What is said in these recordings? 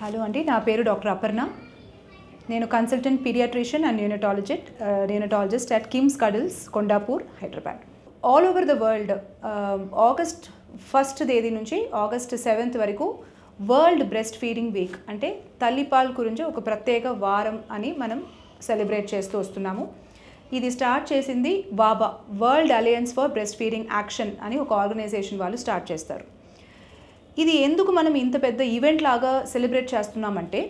Hello అండి, నా పేరు డాక్టర్ అపర్ణ. నేను consultant paediatrician and neonatologist at KIMS cuddles, Kondapur, Hyderabad. All over the world August 1st తేదీ నుంచి ఆగస్ట్ 7th వరకు వరల్డ్ బ్రెస్ట్ ఫీడింగ్ వీక్ అంటే తల్లిపాలు గురించి ఒక ప్రత్యేక వారం అని మనం సెలబ్రేట్ చేస్తూ వస్తున్నాము. ఇది స్టార్ట్ చేసింది వాబా, World Alliance for Breast Feeding Action అని ఒక ఆర్గనైజేషన్ వాళ్ళు స్టార్ట్ చేస్తారు. ఇది ఎందుకు మనం ఇంత పెద్ద ఈవెంట్ లాగా సెలబ్రేట్ చేస్తున్నామంటే,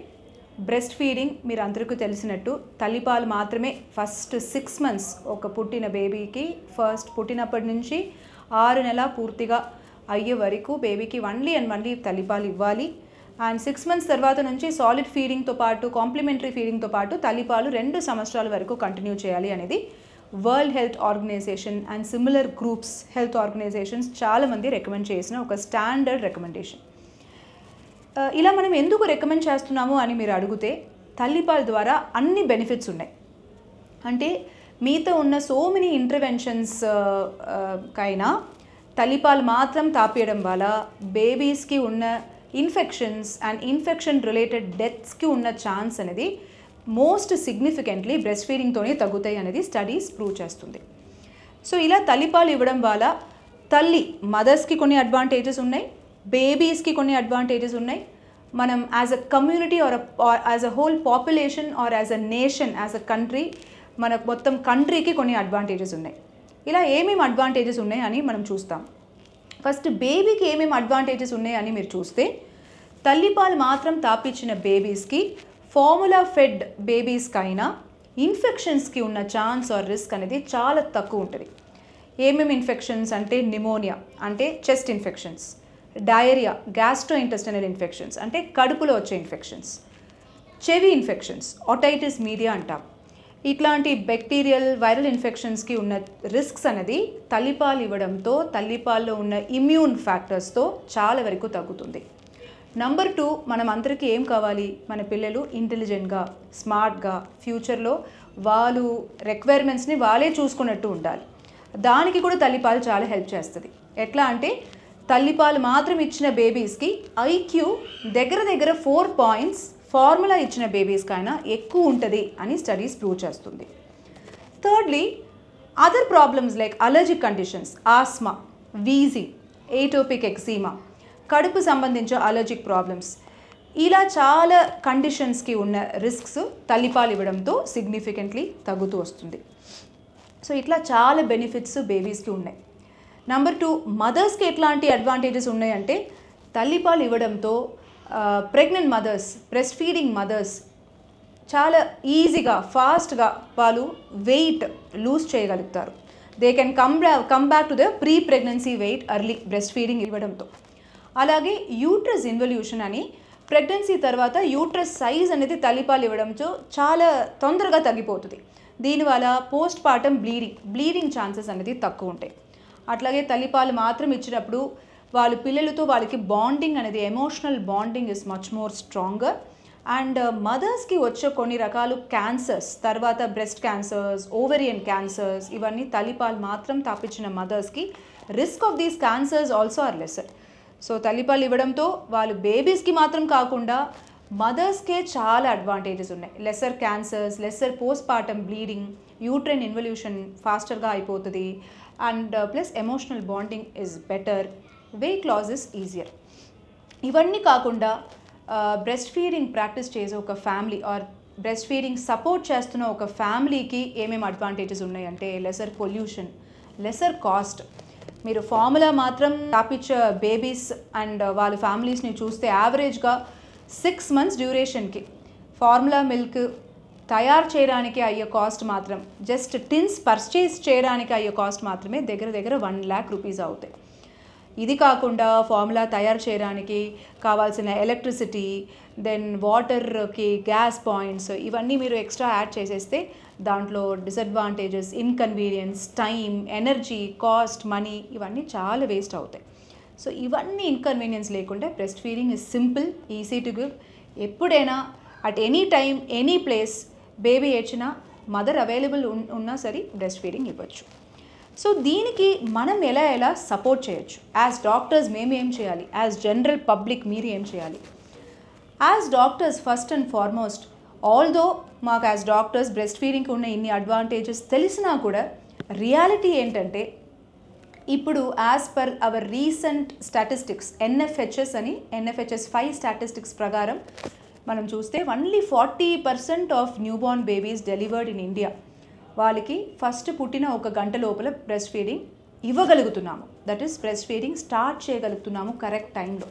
బ్రెస్ట్ ఫీడింగ్ మీరు అందరికీ తెలిసినట్టు తల్లిపాలు మాత్రమే ఫస్ట్ 6 months ఒక పుట్టిన బేబీకి పుట్టినప్పటి నుంచి 6 నెలల పూర్తిగా అయ్యే వరకు బేబీకి ఓన్లీ తల్లిపాలు ఇవ్వాలి. అండ్ 6 months తర్వాత నుంచి సాలిడ్ ఫీడింగ్తో పాటు కాంప్లిమెంటరీ ఫీడింగ్తో పాటు తల్లిపాలు 2 సంవత్సరాల వరకు కంటిన్యూ చేయాలి అనేది world health organization and similar groups health organizations చాలామంది రికమెండ్ చేసిన ఒక స్టాండర్డ్ రికమెండేషన్. ఇలా మనం ఎందుకు రికమెండ్ చేస్తున్నాము అని మీరు అడిగితే, తల్లిపాల ద్వారా అన్ని బెనిఫిట్స్ ఉన్నాయి. అంటే మీతో ఉన్న సో మెనీ ఇంటర్వెన్షన్స్ కైనా తల్లిపాలు మాత్రం తాపేయడం వల్ల బేబీస్కి ఉన్న ఇన్ఫెక్షన్స్ అండ్ ఇన్ఫెక్షన్ రిలేటెడ్ డెత్స్కి ఉన్న ఛాన్స్ అనేది మోస్ట్ సిగ్నిఫికెంట్లీ బ్రెస్ట్ ఫీడింగ్తోనే తగ్గుతాయి అనేది స్టడీస్ ప్రూవ్ చేస్తుంది. సో ఇలా తల్లిపాలు ఇవ్వడం వల్ల మదర్స్కి కొన్ని అడ్వాంటేజెస్ ఉన్నాయి, బేబీస్కి కొన్ని అడ్వాంటేజెస్ ఉన్నాయి. మనం as a community or as a whole population or as a nation, as a country, మన మొత్తం కంట్రీకి కొన్ని అడ్వాంటేజెస్ ఉన్నాయి. ఇలా ఏమేమి అడ్వాంటేజెస్ ఉన్నాయి అని మనం చూస్తాం. ఫస్ట్ బేబీకి ఏమేమి అడ్వాంటేజెస్ ఉన్నాయి అని మీరు చూస్తే, తల్లిపాలు మాత్రం తాపించిన బేబీస్కి ఫార్ములా ఫెడ్ బేబీస్కైనా ఇన్ఫెక్షన్స్కి ఉన్న ఛాన్స్ ఆర్ రిస్క్ అనేది చాలా తక్కువ ఉంటుంది. ఏమేమి ఇన్ఫెక్షన్స్ అంటే, నిమోనియా అంటే chest infections, diarrhoea, gastrointestinal infections అంటే కడుపులో వచ్చే ఇన్ఫెక్షన్స్, చెవి ఇన్ఫెక్షన్స్, ఆటైటిస్ మీడియా అంటాం. ఇట్లాంటి బ్యాక్టీరియల్ వైరల్ ఇన్ఫెక్షన్స్కి ఉన్న రిస్క్స్ అనేది తల్లిపాలు ఇవ్వడంతో, తల్లిపాల్లో ఉన్న ఇమ్యూన్ ఫ్యాక్టర్స్తో చాలా వరకు తగ్గుతుంది. నంబర్ 2, మనం అందరికీ ఏం కావాలి, మన పిల్లలు ఇంటెలిజెంట్గా, స్మార్ట్గా, ఫ్యూచర్లో వాళ్ళు రిక్వైర్మెంట్స్ని వాళ్ళే చూసుకున్నట్టు ఉండాలి. దానికి కూడా తల్లిపాలు చాలా హెల్ప్ చేస్తుంది. ఎట్లా అంటే, తల్లిపాలు మాత్రం ఇచ్చిన బేబీస్కి ఐక్యూ దగ్గర 4 points ఫార్ములా ఇచ్చిన బేబీస్కైనా ఎక్కువ ఉంటుంది అని స్టడీస్ ప్రూవ్ చేస్తుంది. Thirdly, other problems like allergic conditions, asthma, wheezing, atopic eczema, కడుపు సంబంధించిన అలర్జిక్ ప్రాబ్లమ్స్, ఇలా చాలా కండిషన్స్కి ఉన్న రిస్క్స్ తల్లిపాలు ఇవ్వడంతో సిగ్నిఫికెంట్లీ తగ్గుతూ వస్తుంది. సో ఇట్లా చాలా బెనిఫిట్స్ బేబీస్కి ఉన్నాయి. నంబర్ 2, మదర్స్కి ఎట్లాంటి అడ్వాంటేజెస్ ఉన్నాయంటే, తల్లిపాలు ఇవ్వడంతో pregnant mothers, breast feeding mothers చాలా ఈజీగా, ఫాస్ట్గా వాళ్ళు వెయిట్ లూజ్ చేయగలుగుతారు. They can come back to the pre pregnancy weight early breast feeding ఇవ్వడంతో. అలాగే యూట్రస్ ఇన్వల్యూషన్ అని, ప్రెగ్నెన్సీ తర్వాత యూట్రస్ సైజ్ అనేది తల్లిపాలు ఇవ్వడంతో చాలా తొందరగా తగ్గిపోతుంది. దీనివల్ల పోస్ట్ పార్టం బ్లీడింగ్ ఛాన్సెస్ అనేది తక్కువ ఉంటాయి. అట్లాగే తల్లిపాలు మాత్రం ఇచ్చినప్పుడు పిల్లలతో వాళ్ళకి బాండింగ్ అనేది, emotional bonding is much more stronger. And మదర్స్కి వచ్చే కొన్ని రకాల క్యాన్సర్స్, తర్వాత బ్రెస్ట్ క్యాన్సర్స్, ఓవరియన్ క్యాన్సర్స్, ఇవన్నీ తల్లిపాలు మాత్రం తాపించిన మదర్స్కి risk of these cancers also are lesser. So తల్లిపాలు ఇవ్వడంతో వాళ్ళు బేబీస్కి మాత్రం కాకుండా మదర్స్కే చాలా అడ్వాంటేజెస్ ఉన్నాయి. Lesser cancers, lesser postpartum bleeding, uterine involution ఫాస్టర్గా అయిపోతుంది. And plus emotional bonding is better, weight loss is easier. ఇవన్నీ కాకుండా బ్రెస్ట్ ఫీడింగ్ ప్రాక్టీస్ చేసే ఒక family or breast feeding support చేస్తున్న ఒక ఫ్యామిలీకి ఏమేమి అడ్వాంటేజెస్ ఉన్నాయంటే, లెసర్ పొల్యూషన్, లెసర్ కాస్ట్. మీరు ఫార్ములా మాత్రం తాపించే బేబీస్ అండ్ వాళ్ళ ఫ్యామిలీస్ని చూస్తే యావరేజ్గా 6 months డ్యూరేషన్కి ఫార్ములా మిల్క్ తయారు చేయడానికి అయ్యే కాస్ట్ మాత్రం, జస్ట్ టిన్స్ పర్చేస్ చేయడానికి అయ్యే కాస్ట్ మాత్రమే దగ్గర 1 lakh rupees అవుతాయి. ఇది కాకుండా ఫార్ములా తయారు చేయడానికి కావాల్సిన ఎలక్ట్రిసిటీ, దెన్ వాటర్కి గ్యాస్ పాయింట్స్, ఇవన్నీ మీరు ఎక్స్ట్రా యాడ్ చేసేస్తే దాంట్లో disadvantages, inconvenience, time, energy, cost, money ఇవన్నీ చాలా వేస్ట్ అవుతాయి. సో ఇవన్నీ ఇన్కన్వీనియన్స్ లేకుండా breast feeding is simple, easy to give. ఎప్పుడైనా at any time, any place baby ఏడ్చినా, మదర్ అవైలబుల్ ఉన్నా సరే బ్రెస్ట్ ఫీడింగ్ ఇవ్వచ్చు. సో దీనికి మనం ఎలా సపోర్ట్ చేయొచ్చు? యాజ్ డాక్టర్స్ మేము ఏం చేయాలి? యాజ్ జనరల్ పబ్లిక్ మీరు ఏం చేయాలి? As doctors first and foremost, although మాకు యాజ్ డాక్టర్స్ బ్రెస్ట్ ఫీడింగ్కి ఉన్న ఇన్ని అడ్వాంటేజెస్ తెలిసినా కూడా రియాలిటీ ఏంటంటే ఇప్పుడు as per our recent statistics NFHS 5 statistics ప్రకారం మనం చూస్తే only 40% of newborn babies delivered in India వాళ్ళకి ఫస్ట్ పుట్టిన ఒక గంట లోపల బ్రెస్ట్ ఫీడింగ్ ఇవ్వగలుగుతున్నాము. That is breast feeding start చేయగలుగుతున్నాము కరెక్ట్ టైంలో.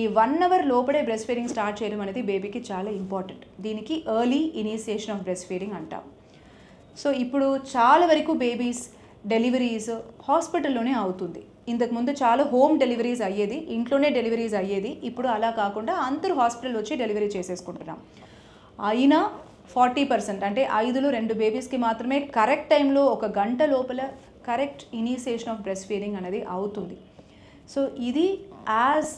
ఈ 1 అవర్ లోపలే బ్రెస్ట్ ఫీడింగ్ స్టార్ట్ చేయడం అనేది బేబీకి చాలా ఇంపార్టెంట్. దీనికి early initiation of breast feeding అంటాం. సో ఇప్పుడు చాలా వరకు బేబీస్ డెలివరీస్ హాస్పిటల్లోనే అవుతుంది. ఇంతకుముందు చాలా హోమ్ డెలివరీస్ అయ్యేది, ఇంట్లోనే డెలివరీస్ అయ్యేది. ఇప్పుడు అలా కాకుండా అందరూ హాస్పిటల్ వచ్చి డెలివరీ చేసేసుకుంటున్నాం. అయినా 40% అంటే 5లో 2 బేబీస్కి మాత్రమే కరెక్ట్ టైంలో ఒక గంట లోపల correct initiation of breast feeding అనేది అవుతుంది. సో ఇది as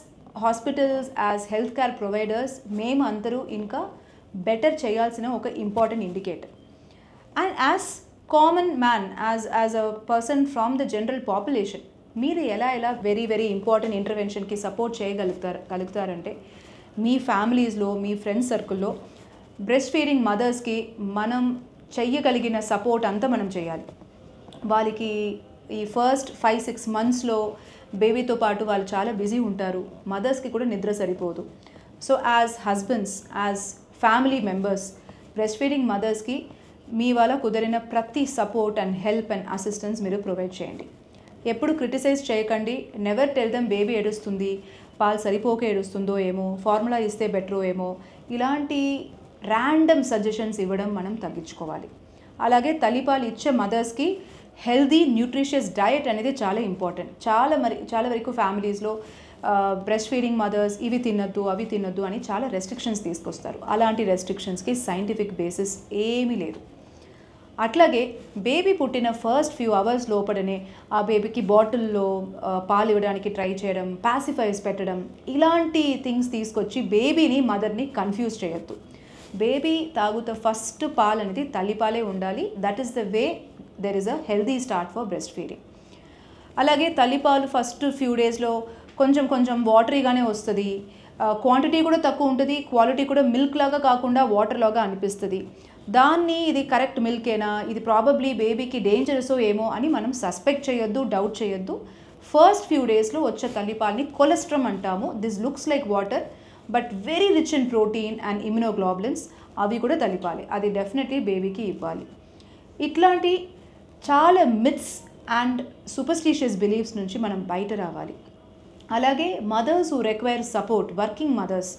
hospitals, as health care providers మేము అందరూ ఇంకా బెటర్ చేయాల్సిన ఒక important indicator. And as common man, as a person from the general population, మీరు ఎలా వెరీ వెరీ ఇంపార్టెంట్ ఇంటర్వెన్షన్కి సపోర్ట్ చేయగలుగుతారంటే మీ ఫ్యామిలీస్లో, మీ ఫ్రెండ్స్ సర్కిల్లో బ్రెస్ట్ ఫీడింగ్ మదర్స్కి మనం చెయ్యగలిగిన సపోర్ట్ అంతా మనం చేయాలి. వాళ్ళకి ఈ ఫస్ట్ 5-6 మంత్స్లో బేబీతో పాటు వాళ్ళు చాలా బిజీ ఉంటారు, మదర్స్కి కూడా నిద్ర సరిపోదు. So as husbands, as family members breast feeding మదర్స్కి మీ వల్ల కుదిరిన ప్రతి support and help and assistance మీరు ప్రొవైడ్ చేయండి. ఎప్పుడు క్రిటిసైజ్ చేయకండి. నెవర్ టెల్ దెమ్ బేబీ ఏడుస్తుంది, పాలు సరిపోక ఏడుస్తుందో ఏమో, ఫార్ములా ఇస్తే బెటరో ఏమో, ఇలాంటి ర్యాండమ్ సజెషన్స్ ఇవ్వడం మనం తగ్గించుకోవాలి. అలాగే తల్లిపాలు ఇచ్చే మదర్స్కి హెల్దీ న్యూట్రిషియస్ డయట్ అనేది చాలా ఇంపార్టెంట్. చాలా వరకు ఫ్యామిలీస్లో బ్రెస్ట్ ఫీడింగ్ మదర్స్ ఇవి తినొద్దు అవి తినొద్దు అని చాలా రెస్ట్రిక్షన్స్ తీసుకొస్తారు. అలాంటి రెస్ట్రిక్షన్స్కి సైంటిఫిక్ బేసిస్ ఏమీ లేదు. అట్లాగే బేబీ పుట్టిన ఫస్ట్ ఫ్యూ అవర్స్ లోపలనే ఆ బేబీకి బాటిల్లో పాలు ఇవ్వడానికి ట్రై చేయడం, పాసిఫైర్స్ పెట్టడం, ఇలాంటి థింగ్స్ తీసుకొచ్చి బేబీని మదర్ని కన్ఫ్యూజ్ చేయొద్దు. బేబీ తాగుత ఫస్ట్ పాలు అనేది తల్లిపాలే ఉండాలి. That is the way there is a healthy start for Breast feeding. అలాగే తల్లిపాలు ఫస్ట్ ఫ్యూ డేస్లో కొంచెం వాటరీగానే వస్తుంది, క్వాంటిటీ కూడా తక్కువ ఉంటుంది, క్వాలిటీ కూడా మిల్క్ లాగా కాకుండా వాటర్ లాగా అనిపిస్తుంది. దాన్ని ఇది కరెక్ట్ మిల్కేనా, ఇది ప్రాబబ్లీ బేబీకి డేంజరసో ఏమో అని మనం సస్పెక్ట్ చేయొద్దు, డౌట్ చేయొద్దు. ఫస్ట్ ఫ్యూ డేస్లో వచ్చే తల్లిపాలని కొలెస్ట్రామ్ అంటాము. This looks like water but very rich in protein and immunoglobulins. అవి కూడా తల్లిపాలి, అది డెఫినెట్లీ బేబీకి ఇవ్వాలి. ఇట్లాంటి చాలా మిత్స్ అండ్ సూపర్స్టిషియస్ బిలీఫ్స్ నుంచి మనం బయట రావాలి. అలాగే mothers who require support, working mothers,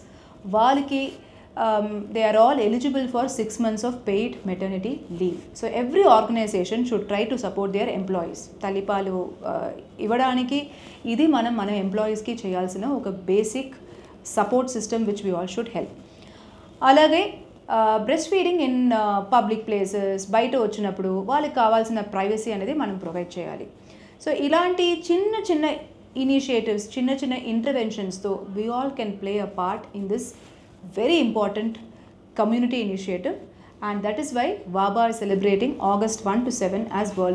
వాళ్ళకి they are all eligible for 6 months of paid maternity leave. So every organization should try to support their employees. తల్లిపాలు ఇవ్వడానికి ఇది మన ఎంప్లాయీస్కి చేయాల్సిన ఒక basic support system which we all should help. అలాగే breast feeding in public places, బయట వచ్చినప్పుడు వాళ్ళకి కావాల్సిన ప్రైవసీ అనేది మనం ప్రొవైడ్ చేయాలి. సో ఇలాంటి చిన్న ఇనిషియేటివ్స్, చిన్న ఇంటర్వెన్షన్స్తో we all can play a part in this very important community initiative, and that is why WABA is celebrating August 1 to 7 as World